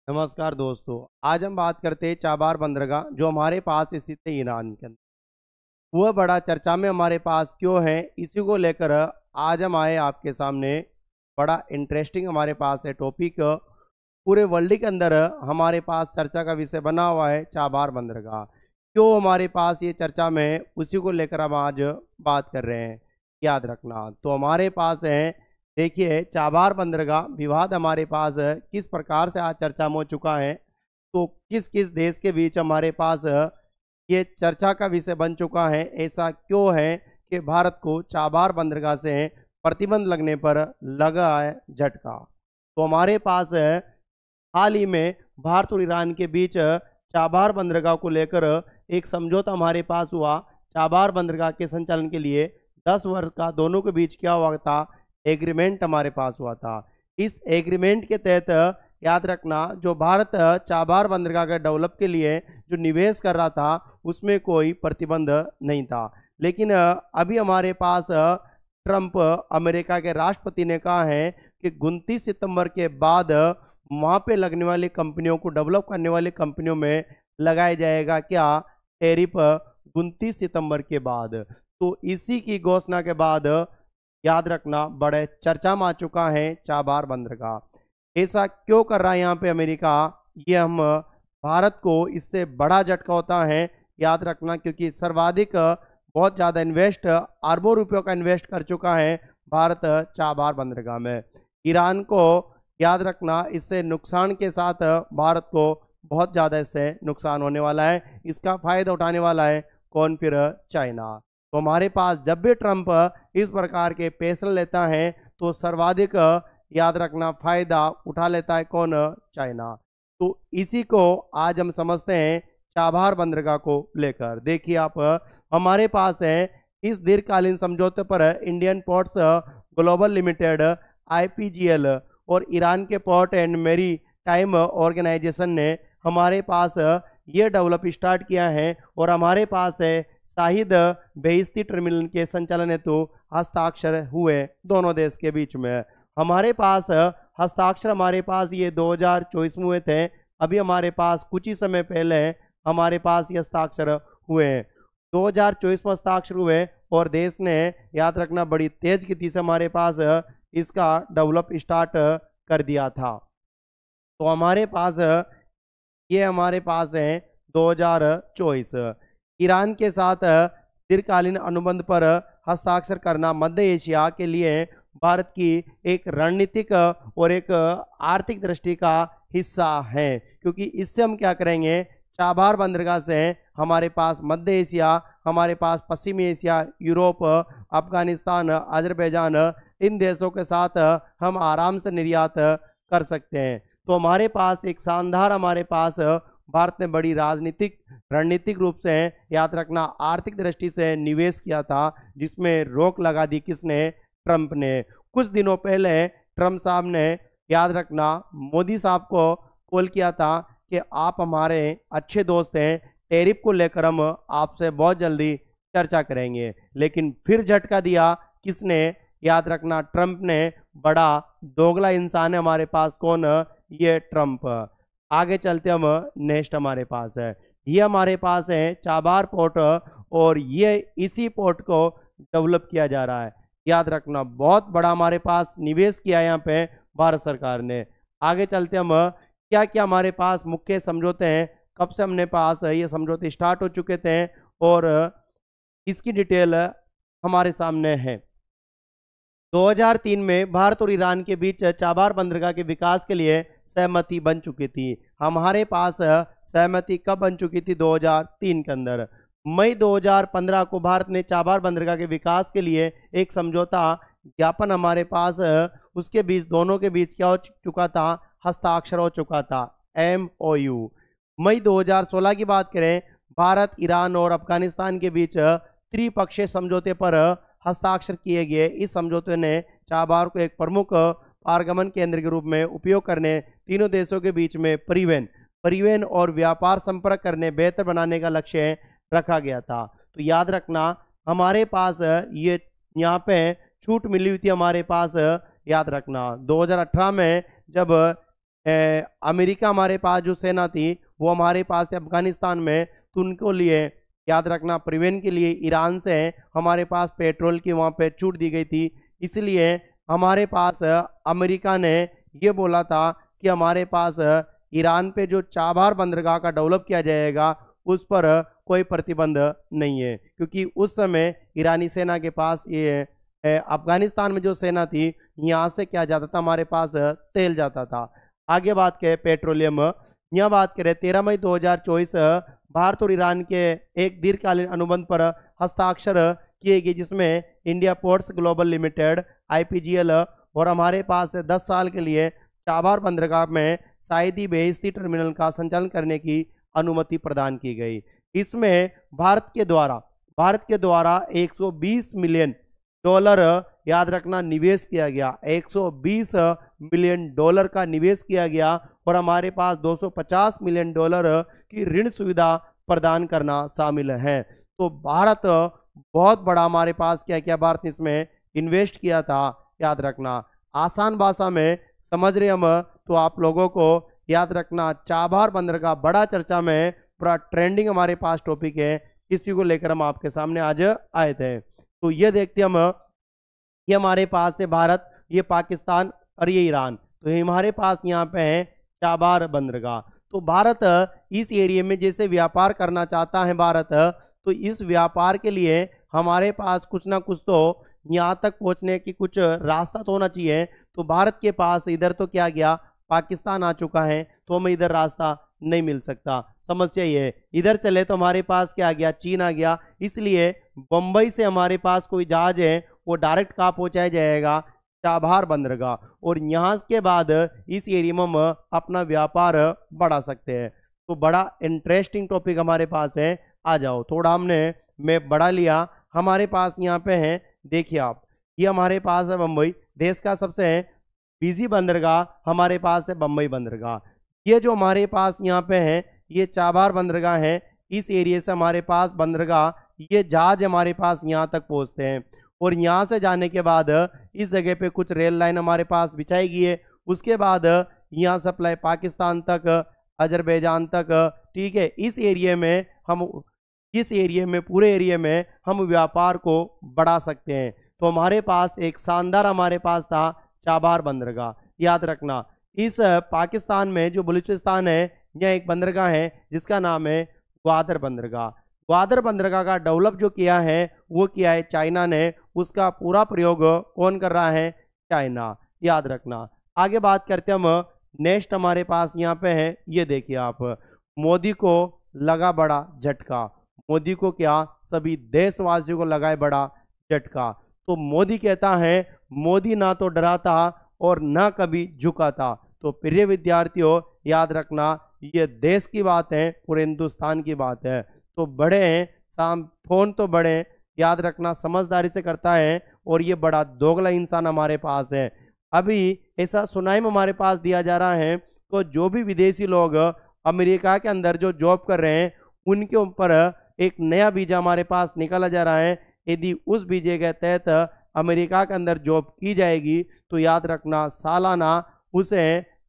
नमस्कार दोस्तों। आज हम बात करते हैं चाबार बंदरगाह जो हमारे पास स्थित है ईरान के अंदर। वह बड़ा चर्चा में हमारे पास क्यों है, इसी को लेकर आज हम आए आपके सामने। बड़ा इंटरेस्टिंग हमारे पास है टॉपिक। पूरे वर्ल्ड के अंदर हमारे पास चर्चा का विषय बना हुआ है चाबार बंदरगाह। क्यों हमारे पास ये चर्चा में है, उसी को लेकर हम आज बात कर रहे हैं। याद रखना तो हमारे पास है। देखिए चाबार बंदरगाह विवाद हमारे पास किस प्रकार से आज चर्चा में हो चुका है, तो किस किस देश के बीच हमारे पास ये चर्चा का विषय बन चुका है। ऐसा क्यों है कि भारत को चाबार बंदरगाह से प्रतिबंध लगने पर लगा है झटका। तो हमारे पास हाल ही में भारत और ईरान के बीच चाबार बंदरगाह को लेकर एक समझौता हमारे पास हुआ। चाबार बंदरगाह के संचालन के लिए 10 वर्ष का दोनों के बीच क्या हुआ था, एग्रीमेंट हमारे पास हुआ था। इस एग्रीमेंट के तहत याद रखना जो भारत चाबार बंदरगाह के डेवलप के लिए जो निवेश कर रहा था उसमें कोई प्रतिबंध नहीं था। लेकिन अभी हमारे पास ट्रंप अमेरिका के राष्ट्रपति ने कहा है कि 29 सितंबर के बाद वहाँ पे लगने वाली कंपनियों को, डेवलप करने वाली कंपनियों में लगाया जाएगा क्या, टैरिफ 29 सितंबर के बाद। तो इसी की घोषणा के बाद याद रखना बड़े चर्चा में आ चुका है चाबार बंदरगाह। ऐसा क्यों कर रहा है यहाँ पे अमेरिका, ये हम भारत को इससे बड़ा झटका होता है। याद रखना क्योंकि सर्वाधिक बहुत ज़्यादा इन्वेस्ट, अरबों रुपयों का इन्वेस्ट कर चुका है भारत चाबार बंदरगाह में। ईरान को याद रखना इससे नुकसान के साथ भारत को बहुत ज़्यादा इससे नुकसान होने वाला है। इसका फायदा उठाने वाला है कौन, फिर चाइना। तो हमारे पास जब भी ट्रंप इस प्रकार के फैसले लेता है तो सर्वाधिक याद रखना फायदा उठा लेता है कौन, चाइना। तो इसी को आज हम समझते हैं चाबार बंदरगाह को लेकर। देखिए आप, हमारे पास है इस दीर्घकालीन समझौते पर Indian ports global limited IPGL और ईरान के पोर्ट एंड मेरी टाइम ऑर्गेनाइजेशन ने हमारे पास ये डेवलप स्टार्ट किया है। और हमारे पास है शाहिद बेइज्जती टर्मिनल के संचालन हेतु हस्ताक्षर हुए दोनों देश के बीच में। हमारे पास हस्ताक्षर हमारे पास ये 2024 में हुए थे। अभी हमारे पास कुछ ही समय पहले हमारे पास ये हस्ताक्षर हुए हैं। 2024 में हस्ताक्षर हुए और देश ने याद रखना बड़ी तेज गति से हमारे पास इसका डेवलप स्टार्ट कर दिया था। तो हमारे पास ये हमारे पास है 2024। ईरान के साथ दीर्घकालीन अनुबंध पर हस्ताक्षर करना मध्य एशिया के लिए भारत की एक रणनीतिक और एक आर्थिक दृष्टि का हिस्सा है। क्योंकि इससे हम क्या करेंगे, चाबार बंदरगाह से हमारे पास मध्य एशिया, हमारे पास पश्चिमी एशिया, यूरोप, अफगानिस्तान, अजरबैजान, इन देशों के साथ हम आराम से निर्यात कर सकते हैं। तो हमारे पास एक शानदार, हमारे पास भारत ने बड़ी रणनीतिक रूप से याद रखना आर्थिक दृष्टि से निवेश किया था, जिसमें रोक लगा दी किसने, ट्रंप ने। कुछ दिनों पहले ट्रंप साहब ने याद रखना मोदी साहब को कॉल किया था कि आप हमारे अच्छे दोस्त हैं, टैरिफ को लेकर हम आपसे बहुत जल्दी चर्चा करेंगे। लेकिन फिर झटका दिया किसने, याद रखना ट्रंप ने। बड़ा दोगला इंसान है हमारे पास कौन, ये ट्रंप। आगे चलते हम नेक्स्ट हमारे पास है, ये हमारे पास है चाबार पोर्ट और ये इसी पोर्ट को डेवलप किया जा रहा है। याद रखना बहुत बड़ा हमारे पास निवेश किया है यहाँ पे भारत सरकार ने। आगे चलते हम, क्या क्या हमारे पास मुख्य समझौते हैं, कब से हमने पास ये समझौते स्टार्ट हो चुके थे और इसकी डिटेल हमारे सामने है। 2003 में भारत और ईरान के बीच चाबार बंदरगाह के विकास के लिए सहमति बन चुकी थी। हमारे पास सहमति कब बन चुकी थी, 2003 के अंदर। मई 2015 को भारत ने चाबार बंदरगाह के विकास के लिए एक समझौता ज्ञापन हमारे पास उसके बीच, दोनों के बीच क्या हो चुका था, हस्ताक्षर हो चुका था, MOU। मई 2016 की बात करें, भारत, ईरान और अफगानिस्तान के बीच त्रिपक्षीय समझौते पर हस्ताक्षर किए गए। इस समझौते ने चाबार को एक प्रमुख पारगमन केंद्र के रूप में उपयोग करने, तीनों देशों के बीच में परिवहन और व्यापार संपर्क करने, बेहतर बनाने का लक्ष्य रखा गया था। तो याद रखना हमारे पास ये यहाँ पे छूट मिली हुई थी हमारे पास। याद रखना 2018 में जब अमेरिका हमारे पास जो सेना थी वो हमारे पास थी अफगानिस्तान में, तो उनको लिए याद रखना प्रिवेंट के लिए ईरान से हमारे पास पेट्रोल की वहाँ पे छूट दी गई थी। इसलिए हमारे पास अमेरिका ने ये बोला था कि हमारे पास ईरान पे जो चाबार बंदरगाह का डेवलप किया जाएगा उस पर कोई प्रतिबंध नहीं है, क्योंकि उस समय ईरानी सेना के पास ये अफगानिस्तान में जो सेना थी यहाँ से क्या जाता था, हमारे पास तेल जाता था। आगे बात करें पेट्रोलियम, यहाँ बात करें 13 मई 2024 भारत और ईरान के एक दीर्घकालीन अनुबंध पर हस्ताक्षर किए गए, जिसमें India ports global limited IPGL और हमारे पास 10 साल के लिए चाबार बंदरगाह में साइदी बेइज्जती टर्मिनल का संचालन करने की अनुमति प्रदान की गई। इसमें भारत के द्वारा 120 मिलियन डॉलर याद रखना निवेश किया गया, 120 मिलियन डॉलर का निवेश किया गया और हमारे पास 250 मिलियन डॉलर की ऋण सुविधा प्रदान करना शामिल है। तो भारत बहुत बड़ा हमारे पास क्या क्या भारत ने इसमें इन्वेस्ट किया था, याद रखना। आसान भाषा में समझ रहे हम तो आप लोगों को याद रखना चाबार बंदरगाह बड़ा चर्चा में, पूरा ट्रेंडिंग हमारे पास टॉपिक है, इसी को लेकर हम आपके सामने आज आए थे। तो ये देखते हम, ये हमारे पास है भारत, ये पाकिस्तान और ये ईरान, तो ये हमारे पास यहाँ पे है चाबार बंदरगाह। तो भारत इस एरिया में जैसे व्यापार करना चाहता है भारत, तो इस व्यापार के लिए हमारे पास कुछ ना कुछ तो यहाँ तक पहुँचने की कुछ रास्ता तो होना चाहिए। तो भारत के पास इधर तो क्या गया, पाकिस्तान आ चुका है, तो हमें इधर रास्ता नहीं मिल सकता। समस्या ये है, इधर चले तो हमारे पास क्या आ गया, चीन आ गया। इसलिए बंबई से हमारे पास कोई जहाज है वो डायरेक्ट कहाँ पहुंचाया जाएगा, चाबार बंदरगाह, और यहाँ के बाद इस एरिया में हम अपना व्यापार बढ़ा सकते हैं। तो बड़ा इंटरेस्टिंग टॉपिक हमारे पास है, आ जाओ। थोड़ा हमने मैप बढ़ा लिया, हमारे पास यहाँ पे है, देखिए आप, ये हमारे पास है बम्बई, देश का सबसे बिजी बंदरगाह हमारे पास है बम्बई बंदरगाह। ये जो हमारे पास यहाँ पे है ये चाबार बंदरगाह है, इस एरिया से हमारे पास बंदरगाह, ये जहाज हमारे पास यहाँ तक पहुँचते हैं और यहाँ से जाने के बाद इस जगह पे कुछ रेल लाइन हमारे पास बिछाई गई है। उसके बाद यहाँ सप्लाई पाकिस्तान तक, अजरबैजान तक, ठीक है। इस एरिया में हम, इस एरिया में, पूरे एरिया में हम व्यापार को बढ़ा सकते हैं। तो हमारे पास एक शानदार हमारे पास था चाबार बंदरगाह, याद रखना। इस पाकिस्तान में जो बलूचिस्तान है, यह एक बंदरगाह है जिसका नाम है ग्वादर बंदरगाह। ग्वादर बंदरगाह का डेवलप जो किया है वो किया है चाइना ने, उसका पूरा प्रयोग कौन कर रहा है, चाइना, याद रखना। आगे बात करते हम, नेक्स्ट हमारे पास यहाँ पे है, ये देखिए आप, मोदी को लगा बड़ा झटका। मोदी को क्या, सभी देशवासियों को लगाए बड़ा झटका। तो मोदी कहता है, मोदी ना तो डरा था और ना कभी झुका था। तो प्रिय विद्यार्थियों याद रखना, ये देश की बात है, पूरे हिंदुस्तान की बात है। तो बड़े हैं, फोन तो बड़े, याद रखना, समझदारी से करता है और ये बड़ा दोगला इंसान हमारे पास है। अभी ऐसा सुनाई में हमारे पास दिया जा रहा है, तो जो भी विदेशी लोग अमेरिका के अंदर जो जॉब कर रहे हैं उनके ऊपर एक नया वीजा हमारे पास निकाला जा रहा है। यदि उस वीजे के तहत अमेरिका के अंदर जॉब की जाएगी तो याद रखना सालाना उसे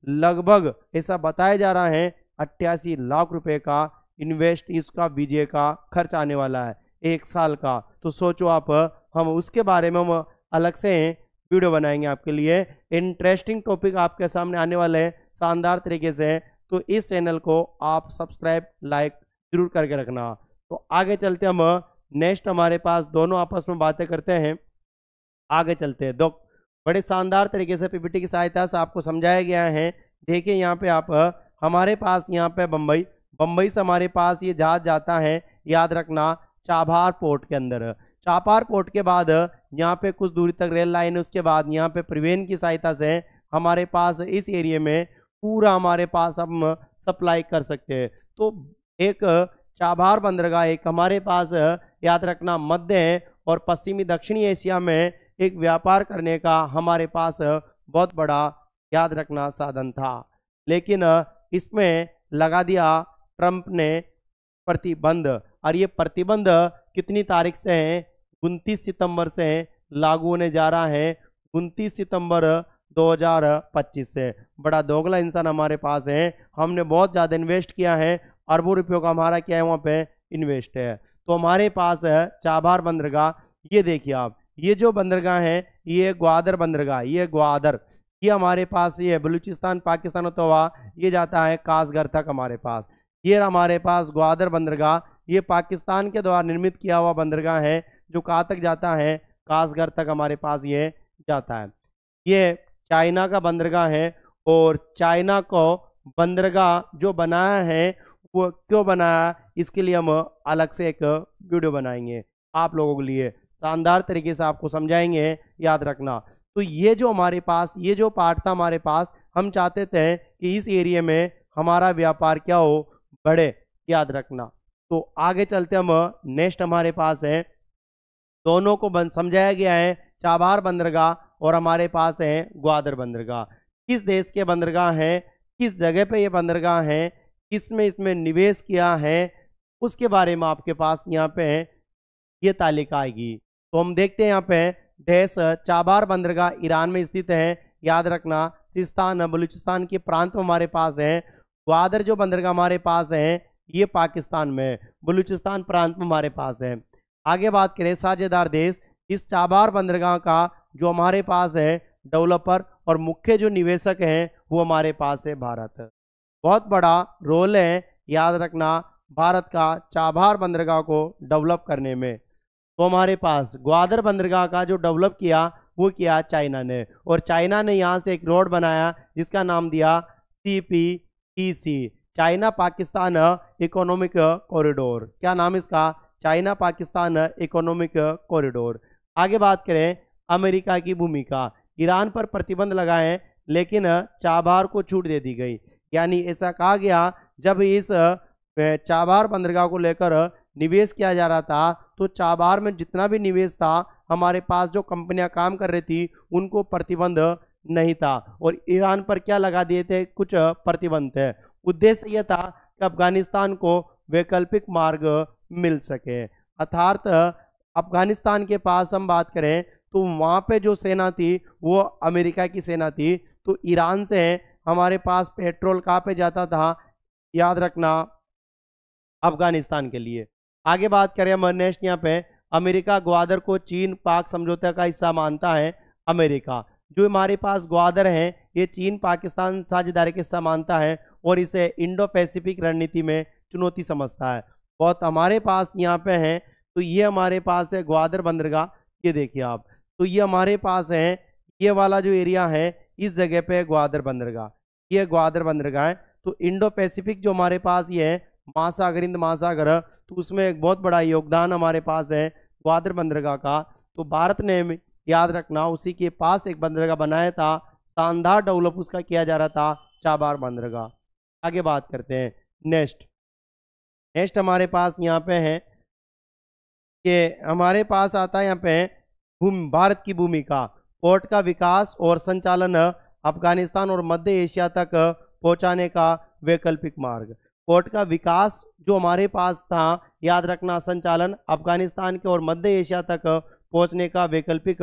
लगभग, ऐसा बताया जा रहा है, 88 लाख रुपए का इन्वेस्ट इसका वीजे का खर्च आने वाला है, 1 साल का। तो सोचो आप, हम उसके बारे में हम अलग से वीडियो बनाएंगे आपके लिए। इंटरेस्टिंग टॉपिक आपके सामने आने वाले हैं शानदार तरीके से। तो इस चैनल को आप सब्सक्राइब, लाइक जरूर करके रखना। तो आगे चलते हम, नेक्स्ट हमारे पास दोनों आपस में बातें करते हैं, आगे चलते हैं। दो बड़े शानदार तरीके से पीपीटी की सहायता से आपको समझाया गया है। देखिए यहाँ पे आप, हमारे पास यहाँ पे बम्बई से हमारे पास ये जहाज जाता है, याद रखना, चाबार पोर्ट के अंदर। चाबार पोर्ट के बाद यहाँ पे कुछ दूरी तक रेल लाइन है, उसके बाद यहाँ पे परिवहन की सहायता से हमारे पास इस एरिया में पूरा हमारे पास हम सप्लाई कर सकते हैं। तो एक चाबार बंदरगाह एक हमारे पास, याद रखना, मध्य और पश्चिमी दक्षिणी एशिया में एक व्यापार करने का हमारे पास बहुत बड़ा, याद रखना, साधन था। लेकिन इसमें लगा दिया ट्रंप ने प्रतिबंध, और ये प्रतिबंध कितनी तारीख से है, 29 सितंबर से लागू होने जा रहा है। 29 सितंबर 2025 से। बड़ा दोगला इंसान हमारे पास है, हमने बहुत ज़्यादा इन्वेस्ट किया है, अरबों रुपयों का हमारा क्या है वहाँ पे इन्वेस्ट है। तो हमारे पास है चाबहार बंदरगाह। ये देखिए आप, ये जो बंदरगाह है ये ग्वादर बंदरगाह, ये ग्वादर, ये हमारे पास ये बलूचिस्तान पाकिस्तान होता हुआ ये जाता है कासगढ़ तक हमारे पास। ये हमारे पास ग्वादर बंदरगाह, ये पाकिस्तान के द्वारा निर्मित किया हुआ बंदरगाह है जो कहाँ तक जाता है, कासगढ़ तक हमारे पास ये जाता है। ये चाइना का बंदरगाह है, और चाइना को बंदरगाह जो बनाया है वो क्यों बनाया, इसके लिए हम अलग से एक वीडियो बनाएंगे आप लोगों के लिए, शानदार तरीके से आपको समझाएंगे, याद रखना। तो ये जो हमारे पास ये जो पार्ट था हमारे पास, हम चाहते थे कि इस एरिया में हमारा व्यापार क्या हो, बढ़े, याद रखना। तो आगे चलते हम, नेक्स्ट हमारे पास है, दोनों को समझाया गया है, चाबहार बंदरगाह और हमारे पास है ग्वादर बंदरगाह। किस देश के बंदरगाह हैं, किस जगह पे ये बंदरगाह हैं, किसमें इसमें निवेश किया है, उसके बारे में आपके पास यहाँ पे ये तालिका आएगी। तो हम देखते हैं यहाँ पे देश चाबहार बंदरगाह ईरान में स्थित है, याद रखना। सिस्तान बलूचिस्तान के प्रांत में हमारे पास है। ग्वादर जो बंदरगाह हमारे पास है ये पाकिस्तान में बलूचिस्तान प्रांत में हमारे पास है। आगे बात करें साझेदार देश, इस चाबहार बंदरगाह का जो हमारे पास है डेवलपर और मुख्य जो निवेशक हैं वो हमारे पास है भारत। बहुत बड़ा रोल है, याद रखना, भारत का चाबहार बंदरगाह को डेवलप करने में। तो हमारे पास ग्वादर बंदरगाह का जो डेवलप किया वो किया चाइना ने, और चाइना ने यहाँ से एक रोड बनाया जिसका नाम दिया CPEC, China Pakistan economic corridor. क्या नाम इसका, चाइना पाकिस्तान इकोनॉमिक कॉरिडोर। आगे बात करें अमेरिका की भूमिका, ईरान पर प्रतिबंध लगाए लेकिन चाबहार को छूट दे दी गई। यानी ऐसा कहा गया जब इस चाबहार बंदरगाह को लेकर निवेश किया जा रहा था तो चाबहार में जितना भी निवेश था हमारे पास जो कंपनियां काम कर रही थी उनको प्रतिबंध नहीं था, और ईरान पर क्या लगा दिए थे, कुछ प्रतिबंध थे। उद्देश्य यह था कि अफगानिस्तान को वैकल्पिक मार्ग मिल सके। अर्थात अफगानिस्तान के पास हम बात करें तो वहाँ पे जो सेना थी वो अमेरिका की सेना थी, तो ईरान से हमारे पास पेट्रोल कहाँ पे जाता था, याद रखना, अफगानिस्तान के लिए। आगे बात करें हम नेक्स्ट यहाँ पे, अमेरिका ग्वादर को चीन पाक समझौते का हिस्सा मानता है। अमेरिका जो हमारे पास ग्वादर है ये चीन पाकिस्तान साझेदारी के हिस्सा मानता है और इसे इंडो पैसिफिक रणनीति में चुनौती समझता है। बहुत हमारे पास यहाँ पे है, तो ये हमारे पास है ग्वादर बंदरगाह, ये देखिए आप, तो ये हमारे पास है, ये वाला जो एरिया है इस जगह पे ग्वादर बंदरगाह, ये ग्वादर बंदरगाह है। तो इंडो पैसिफिक जो हमारे पास ये है महासागर, हिंद महासागर, तो उसमें एक बहुत बड़ा योगदान हमारे पास है ग्वादर बंदरगाह का। तो भारत ने, याद रखना, उसी के पास एक बंदरगाह बनाया था, शानदार डेवलप उसका किया जा रहा था, चाबहार बंदरगाह। आगे बात करते हैं नेक्स्ट हमारे पास यहाँ पे है कि हमारे पास आता है यहाँ पे भारत की भूमिका, पोर्ट का विकास और संचालन अफगानिस्तान और मध्य एशिया तक पहुंचाने का वैकल्पिक मार्ग। पोर्ट का विकास जो हमारे पास था, याद रखना, संचालन अफगानिस्तान के और मध्य एशिया तक पहुंचने का वैकल्पिक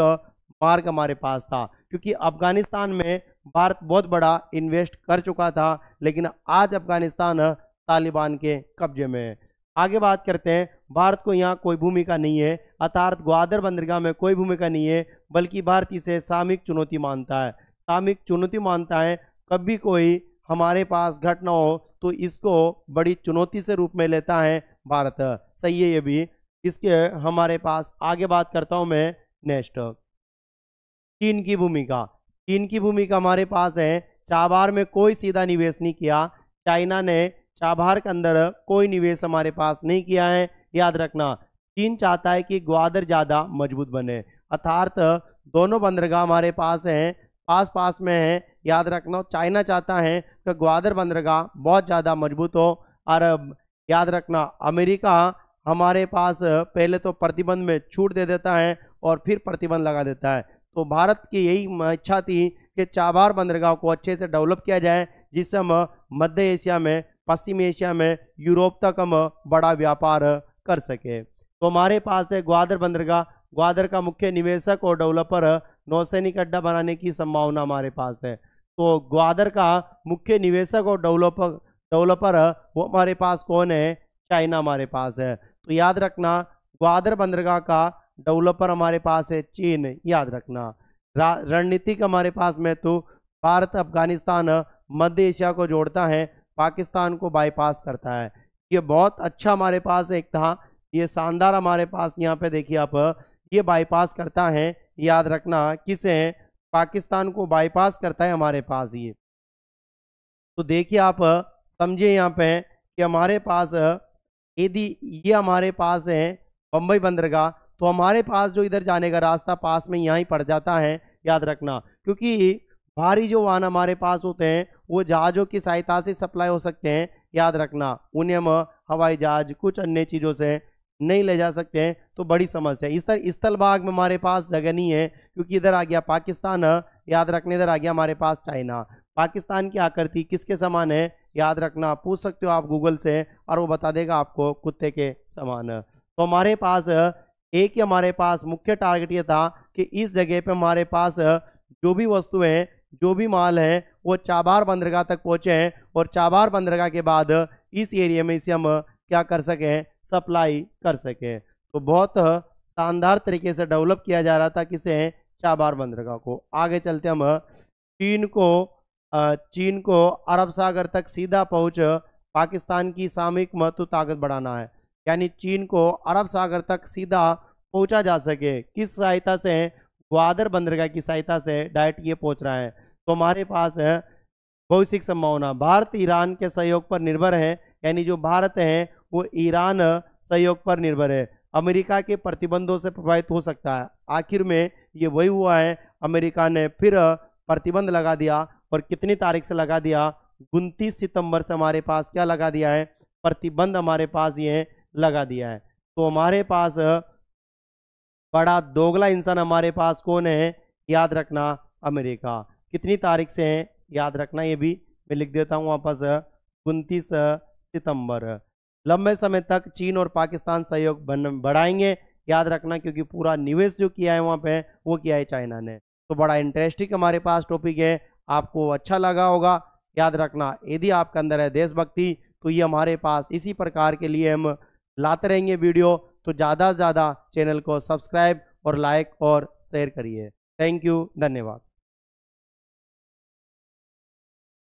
मार्ग हमारे पास था, क्योंकि अफगानिस्तान में भारत बहुत बड़ा इन्वेस्ट कर चुका था, लेकिन आज अफगानिस्तान तालिबान के कब्जे में है। आगे बात करते हैं, भारत को यहाँ कोई भूमिका नहीं है, अर्थात ग्वादर बंदरगाह में कोई भूमिका नहीं है, बल्कि भारत इसे सामयिक चुनौती मानता है। सामयिक चुनौती मानता है, कभी कोई हमारे पास घटना हो तो इसको बड़ी चुनौती से रूप में लेता है भारत। सही है ये भी। इसके हमारे पास आगे बात करता हूँ मैं नेक्स्ट, चीन की भूमिका। चीन की भूमिका हमारे पास है, चाबहार में कोई सीधा निवेश नहीं किया, चाइना ने चाबहार के अंदर कोई निवेश हमारे पास नहीं किया है। याद रखना, चीन चाहता है कि ग्वादर ज़्यादा मजबूत बने, अर्थात दोनों बंदरगाह हमारे पास हैं, पास पास में है। याद रखना, चाइना चाहता है कि ग्वादर बंदरगाह बहुत ज़्यादा मजबूत हो, और याद रखना अमेरिका हमारे पास पहले तो प्रतिबंध में छूट दे देता है और फिर प्रतिबंध लगा देता है। तो भारत की यही इच्छा थी कि चाबहार बंदरगाह को अच्छे से डेवलप किया जाए, जिससे हम मध्य एशिया में, पश्चिमी एशिया में, यूरोप तक हम बड़ा व्यापार कर सके। तो हमारे पास है ग्वादर बंदरगाह, ग्वादर का मुख्य निवेशक और डेवलपर नौसैनिक अड्डा बनाने की संभावना हमारे पास है। तो ग्वादर का मुख्य निवेशक और डेवलपर वो हमारे पास कौन है? चाइना हमारे पास है। तो याद रखना, ग्वादर बंदरगाह का डेवलपर हमारे पास है चीन, याद रखना। रणनीतिक हमारे पास में तो भारत अफगानिस्तान मध्य एशिया को जोड़ता है, पाकिस्तान को बाईपास करता है। ये बहुत अच्छा हमारे पास एक था, ये शानदार हमारे पास यहाँ पे देखिए आप, ये बाईपास करता है, याद रखना किसे? पाकिस्तान को बाईपास करता है हमारे पास ये। तो देखिए आप समझिए यहाँ पे कि हमारे पास यदि ये हमारे पास है बम्बई बंदरगाह, तो हमारे पास जो इधर जाने का रास्ता पास में यहाँ ही पड़ जाता है, याद रखना। क्योंकि भारी जो वाहन हमारे पास होते हैं वो जहाज़ों की सहायता से सप्लाई हो सकते हैं, याद रखना। उन्हें हम हवाई जहाज कुछ अन्य चीज़ों से नहीं ले जा सकते हैं, तो बड़ी समस्या है। इस तरह स्थल भाग में हमारे पास जगह नहीं है, क्योंकि इधर आ गया पाकिस्तान, याद रखने, इधर आ गया हमारे पास चाइना। पाकिस्तान की आकृति किसके समान है? याद रखना, पूछ सकते हो आप गूगल से और वो बता देगा आपको कुत्ते के समान। तो हमारे पास एक ही हमारे पास मुख्य टारगेट ये था कि इस जगह पे हमारे पास जो भी वस्तुएं, जो भी माल है वो चाबार बंदरगाह तक पहुंचे हैं, और चाबार बंदरगाह के बाद इस एरिया में इसे हम क्या कर सकें? सप्लाई कर सकें। तो बहुत शानदार तरीके से डेवलप किया जा रहा था किसे? चाबार बंदरगाह को। आगे चलते हम चीन को अरब सागर तक सीधा पहुंच पाकिस्तान की सामरिक महत्व ताकत बढ़ाना है, यानी चीन को अरब सागर तक सीधा पहुंचा जा सके। किस सहायता से? ग्वादर बंदरगाह की सहायता से डायरेक्ट ये पहुंच रहा है। तो हमारे पास है भौगोलिक संभावना, भारत ईरान के सहयोग पर निर्भर है, यानी जो भारत है वो ईरान सहयोग पर निर्भर है, अमेरिका के प्रतिबंधों से प्रभावित हो सकता है। आखिर में ये वही हुआ है, अमेरिका ने फिर प्रतिबंध लगा दिया, और कितनी तारीख से लगा दिया? 29 सितंबर से हमारे पास क्या लगा दिया है? प्रतिबंध हमारे पास ये लगा दिया है। तो हमारे पास बड़ा दोगला इंसान हमारे पास कौन है? याद रखना, अमेरिका। कितनी तारीख से है? याद रखना, ये भी मैं लिख देता हूँ वापस, 29 सितंबर। लंबे समय तक चीन और पाकिस्तान सहयोग बढ़ाएंगे, याद रखना, क्योंकि पूरा निवेश जो किया है वहाँ पे वो किया है चाइना ने। तो बड़ा इंटरेस्टिंग हमारे पास टॉपिक है, आपको अच्छा लगा होगा। याद रखना, यदि आपके अंदर है देशभक्ति तो ये हमारे पास इसी प्रकार के लिए हम लाते रहेंगे वीडियो। तो ज़्यादा से ज़्यादा चैनल को सब्सक्राइब और लाइक और शेयर करिए। थैंक यू, धन्यवाद।